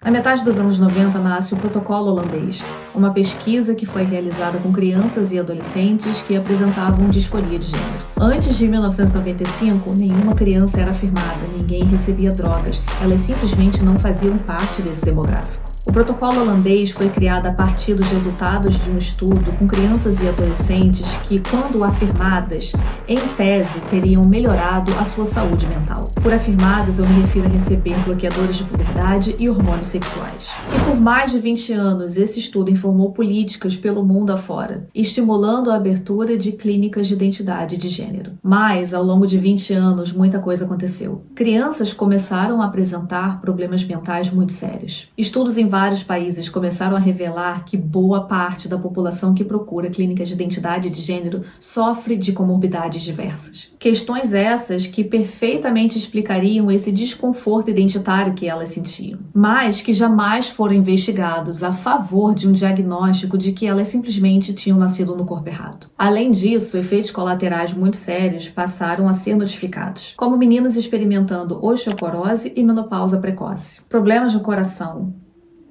Na metade dos anos 90 nasce o Protocolo Holandês, uma pesquisa que foi realizada com crianças e adolescentes que apresentavam disforia de gênero. Antes de 1995, nenhuma criança era afirmada, ninguém recebia drogas, elas simplesmente não faziam parte desse demográfico. O protocolo holandês foi criado a partir dos resultados de um estudo com crianças e adolescentes que, quando afirmadas, em tese, teriam melhorado a sua saúde mental. Por afirmadas, eu me refiro a receber bloqueadores de puberdade e hormônios sexuais. E por mais de 20 anos, esse estudo informou políticas pelo mundo afora, estimulando a abertura de clínicas de identidade de gênero. Mas, ao longo de 20 anos, muita coisa aconteceu. Crianças começaram a apresentar problemas mentais muito sérios. Estudos em vários países começaram a revelar que boa parte da população que procura clínicas de identidade de gênero sofre de comorbidades diversas. Questões essas que perfeitamente explicariam esse desconforto identitário que elas sentiam, mas que jamais foram investigados a favor de um diagnóstico de que elas simplesmente tinham nascido no corpo errado. Além disso, efeitos colaterais muito sérios passaram a ser notificados, como meninas experimentando osteoporose e menopausa precoce, problemas no coração,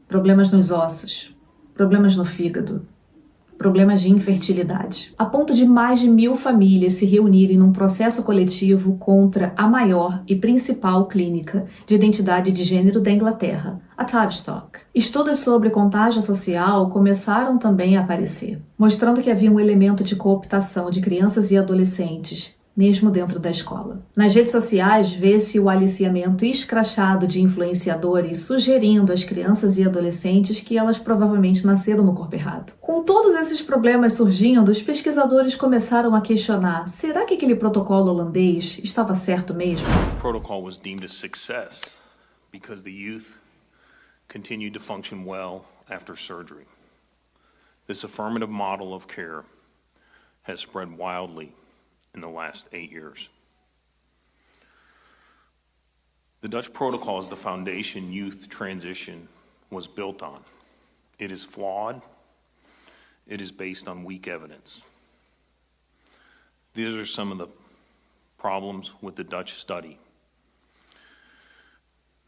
problemas nos ossos, problemas no fígado, problemas de infertilidade, a ponto de mais de 1.000 famílias se reunirem num processo coletivo contra a maior e principal clínica de identidade de gênero da Inglaterra, a Tavistock. Estudos sobre contágio social começaram também a aparecer, mostrando que havia um elemento de cooptação de crianças e adolescentes mesmo dentro da escola. Nas redes sociais, vê-se o aliciamento escrachado de influenciadores sugerindo às crianças e adolescentes que elas provavelmente nasceram no corpo errado. Com todos esses problemas surgindo, os pesquisadores começaram a questionar: será que aquele protocolo holandês estava certo mesmo? The protocol was deemed a success because the youth continued to function well after surgery. This affirmative model of care has spread wildly in the last 8 years. The Dutch protocol is the foundation youth transition was built on. It is flawed. It is based on weak evidence. These are some of the problems with the Dutch study.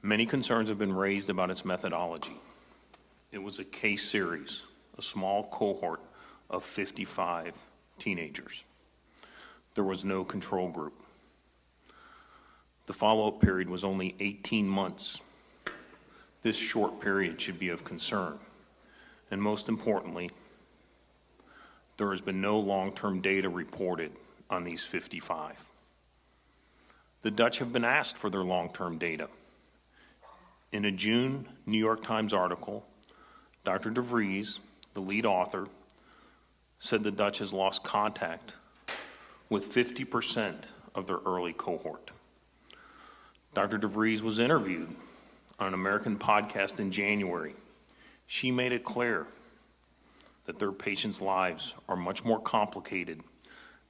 Many concerns have been raised about its methodology. It was a case series, a small cohort of 55 teenagers. There was no control group. The follow-up period was only 18 months. This short period should be of concern. And most importantly, there has been no long-term data reported on these 55. The Dutch have been asked for their long-term data. In a June New York Times article, Dr. De Vries, the lead author, said the Dutch has lost contact with 50% of their early cohort. Dr. De Vries was interviewed on an American podcast in January. She made it clear that their patients' lives are much more complicated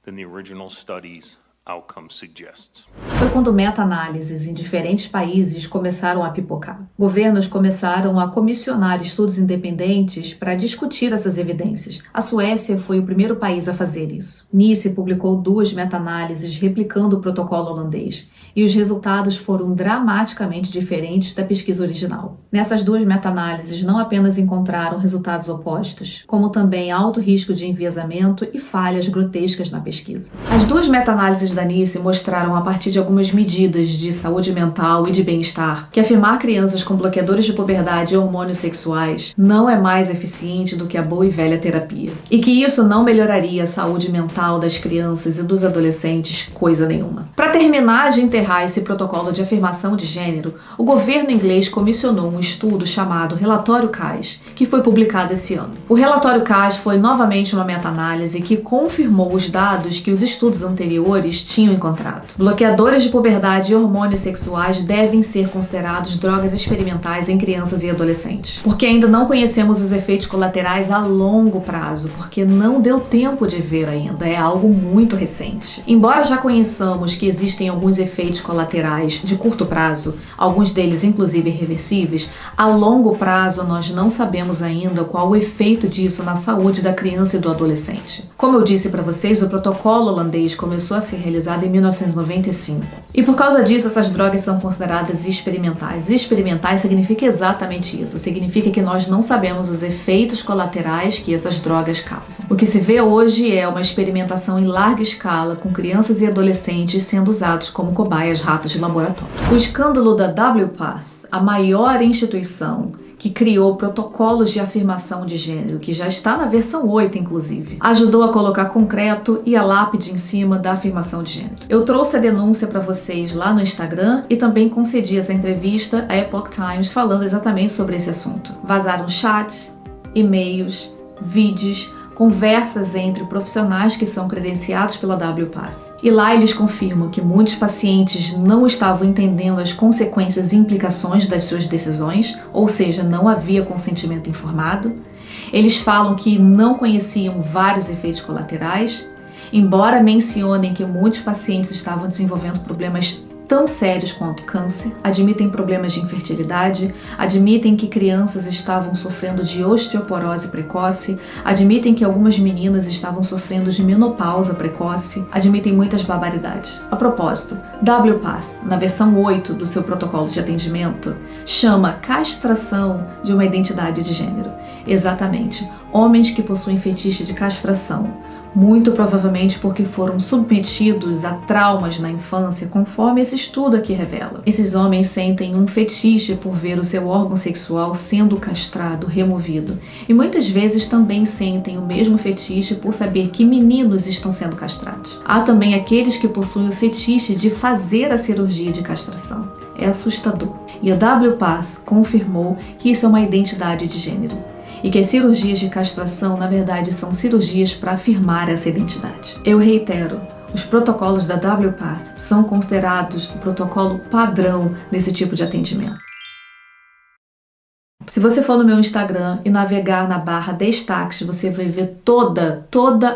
than the original study's outcome suggests. Foi quando meta-análises em diferentes países começaram a pipocar. Governos começaram a comissionar estudos independentes para discutir essas evidências. A Suécia foi o primeiro país a fazer isso. Nice publicou 2 meta-análises replicando o protocolo holandês, e os resultados foram dramaticamente diferentes da pesquisa original. Nessas 2 meta-análises não apenas encontraram resultados opostos, como também alto risco de enviesamento e falhas grotescas na pesquisa. As 2 meta-análises da Nice mostraram, a partir de algumas medidas de saúde mental e de bem-estar, que afirmar crianças com bloqueadores de puberdade e hormônios sexuais não é mais eficiente do que a boa e velha terapia, e que isso não melhoraria a saúde mental das crianças e dos adolescentes coisa nenhuma. Para terminar de enterrar esse protocolo de afirmação de gênero, o governo inglês comissionou um estudo chamado Relatório CAS, que foi publicado esse ano. O Relatório CAS foi novamente uma meta-análise que confirmou os dados que os estudos anteriores tinham encontrado. Bloqueadores de puberdade e hormônios sexuais devem ser considerados drogas experimentais em crianças e adolescentes, porque ainda não conhecemos os efeitos colaterais a longo prazo, porque não deu tempo de ver ainda, é algo muito recente. Embora já conheçamos que existem alguns efeitos colaterais de curto prazo, alguns deles inclusive irreversíveis, a longo prazo nós não sabemos ainda qual o efeito disso na saúde da criança e do adolescente. Como eu disse para vocês, o protocolo holandês começou a ser realizada em 1995. E por causa disso, essas drogas são consideradas experimentais. Experimentais significa exatamente isso. Significa que nós não sabemos os efeitos colaterais que essas drogas causam. O que se vê hoje é uma experimentação em larga escala com crianças e adolescentes sendo usados como cobaias ratos de laboratório. O escândalo da WPATH, a maior instituição que criou protocolos de afirmação de gênero, que já está na versão 8, inclusive, ajudou a colocar concreto e a lápide em cima da afirmação de gênero. Eu trouxe a denúncia para vocês lá no Instagram e também concedi essa entrevista à Epoch Times falando exatamente sobre esse assunto. Vazaram chats, e-mails, vídeos, conversas entre profissionais que são credenciados pela WPATH. E lá eles confirmam que muitos pacientes não estavam entendendo as consequências e implicações das suas decisões, ou seja, não havia consentimento informado. Eles falam que não conheciam vários efeitos colaterais, embora mencionem que muitos pacientes estavam desenvolvendo problemas tão sérios quanto câncer, admitem problemas de infertilidade, admitem que crianças estavam sofrendo de osteoporose precoce, admitem que algumas meninas estavam sofrendo de menopausa precoce, admitem muitas barbaridades. A propósito, WPATH, na versão 8 do seu protocolo de atendimento, chama castração de uma identidade de gênero. Exatamente, homens que possuem fetiche de castração, muito provavelmente porque foram submetidos a traumas na infância, conforme esse estudo aqui revela. Esses homens sentem um fetiche por ver o seu órgão sexual sendo castrado, removido, e muitas vezes também sentem o mesmo fetiche por saber que meninos estão sendo castrados. Há também aqueles que possuem o fetiche de fazer a cirurgia de castração. É assustador. E a WPATH confirmou que isso é uma identidade de gênero. E que as cirurgias de castração, na verdade, são cirurgias para afirmar essa identidade. Eu reitero, os protocolos da WPATH são considerados o protocolo padrão nesse tipo de atendimento. Se você for no meu Instagram e navegar na barra destaques, você vai ver toda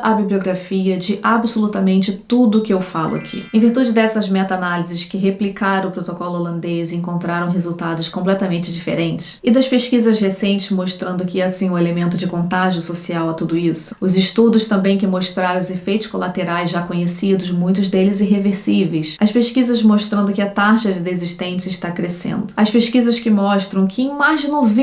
a bibliografia de absolutamente tudo que eu falo aqui. Em virtude dessas meta-análises que replicaram o protocolo holandês e encontraram resultados completamente diferentes, e das pesquisas recentes mostrando que é assim um elemento de contágio social a tudo isso, os estudos também que mostraram os efeitos colaterais já conhecidos, muitos deles irreversíveis, as pesquisas mostrando que a taxa de desistentes está crescendo, as pesquisas que mostram que em mais de 90%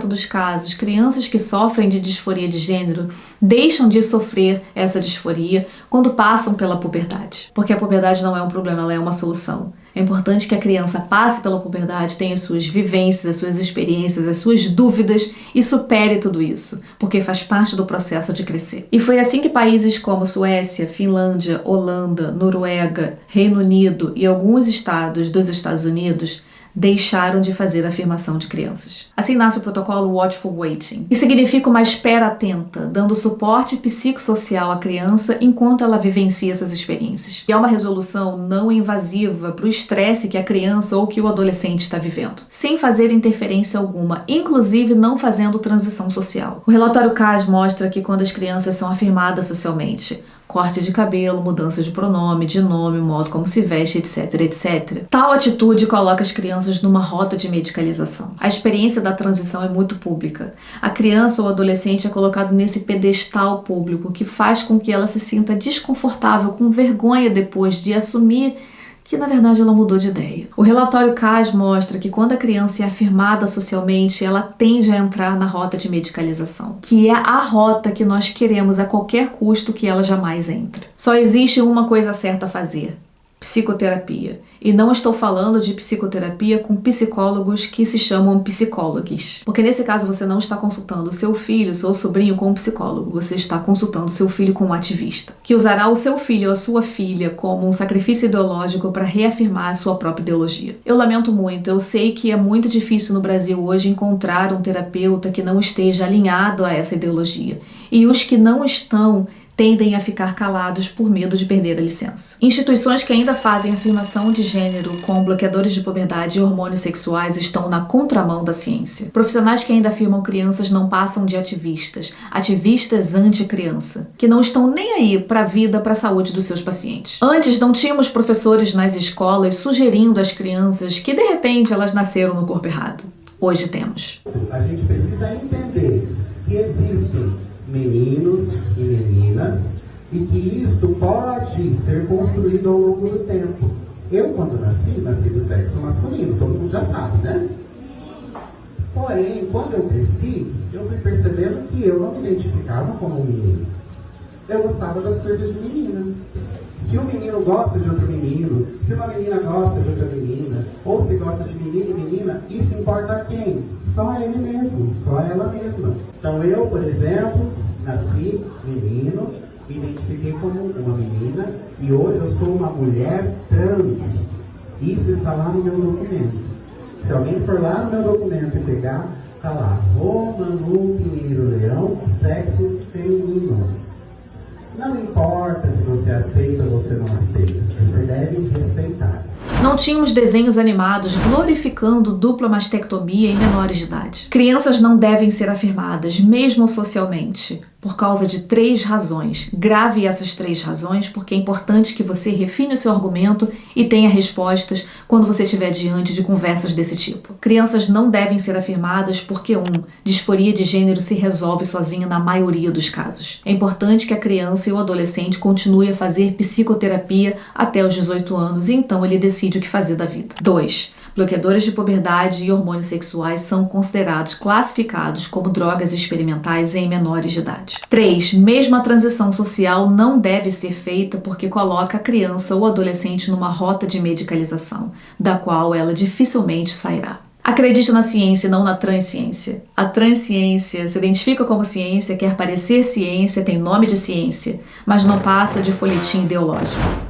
dos casos, crianças que sofrem de disforia de gênero deixam de sofrer essa disforia quando passam pela puberdade. Porque a puberdade não é um problema, ela é uma solução. É importante que a criança passe pela puberdade, tenha as suas vivências, as suas experiências, as suas dúvidas e supere tudo isso, porque faz parte do processo de crescer. E foi assim que países como Suécia, Finlândia, Holanda, Noruega, Reino Unido e alguns estados dos Estados Unidos deixaram de fazer a afirmação de crianças. Assim nasce o protocolo Watchful Waiting, que significa uma espera atenta, dando suporte psicossocial à criança enquanto ela vivencia essas experiências. E é uma resolução não invasiva para o estresse que a criança ou que o adolescente está vivendo, sem fazer interferência alguma, inclusive não fazendo transição social. O relatório CAS mostra que quando as crianças são afirmadas socialmente, corte de cabelo, mudança de pronome, de nome, modo como se veste, etc, etc. Tal atitude coloca as crianças numa rota de medicalização. A experiência da transição é muito pública. A criança ou adolescente é colocado nesse pedestal público que faz com que ela se sinta desconfortável, com vergonha depois de assumir que na verdade ela mudou de ideia. O relatório CAS mostra que quando a criança é afirmada socialmente, ela tende a entrar na rota de medicalização, que é a rota que nós queremos a qualquer custo que ela jamais entre. Só existe uma coisa certa a fazer: psicoterapia. E não estou falando de psicoterapia com psicólogos que se chamam psicólogos. Porque nesse caso você não está consultando o seu filho, seu sobrinho com um psicólogo. Você está consultando o seu filho com um ativista, que usará o seu filho ou a sua filha como um sacrifício ideológico para reafirmar a sua própria ideologia. Eu lamento muito, eu sei que é muito difícil no Brasil hoje encontrar um terapeuta que não esteja alinhado a essa ideologia. E os que não estão tendem a ficar calados por medo de perder a licença. Instituições que ainda fazem afirmação de gênero com bloqueadores de puberdade e hormônios sexuais estão na contramão da ciência. Profissionais que ainda afirmam crianças não passam de ativistas, ativistas anti-criança, que não estão nem aí para a vida, para a saúde dos seus pacientes. Antes não tínhamos professores nas escolas sugerindo às crianças que de repente elas nasceram no corpo errado. Hoje temos. A gente precisa entender que existem meninos e meninas e que isto pode ser construído ao longo do tempo. Eu, quando nasci do sexo masculino, todo mundo já sabe, né? Porém, quando eu cresci, eu fui percebendo que eu não me identificava como menino. Eu gostava das coisas de menina. Se um menino gosta de outro menino, se uma menina gosta de outra menina, ou se gosta de menino e menina, isso importa a quem? Só ele mesmo, só ela mesma. Então eu, por exemplo, nasci menino, me identifiquei como uma menina, e hoje eu sou uma mulher trans. Isso está lá no meu documento. Se alguém for lá no meu documento e pegar, está lá, Manu Pinheiro Leão, sexo feminino. Não importa se você aceita ou você não aceita, você deve respeitar. Não tínhamos desenhos animados glorificando dupla mastectomia em menores de idade. Crianças não devem ser afirmadas, mesmo socialmente, por causa de 3 razões. Grave essas 3 razões, porque é importante que você refine o seu argumento e tenha respostas quando você estiver diante de conversas desse tipo. Crianças não devem ser afirmadas porque, disforia de gênero se resolve sozinha na maioria dos casos. É importante que a criança e o adolescente continue a fazer psicoterapia até os 18 anos e então ele decide o que fazer da vida. 2. Bloqueadores de puberdade e hormônios sexuais são classificados como drogas experimentais em menores de idade. 3. Mesmo a transição social não deve ser feita porque coloca a criança ou adolescente numa rota de medicalização, da qual ela dificilmente sairá. Acredite na ciência e não na transciência. A transciência se identifica como ciência, quer parecer ciência, tem nome de ciência, mas não passa de folhetim ideológico.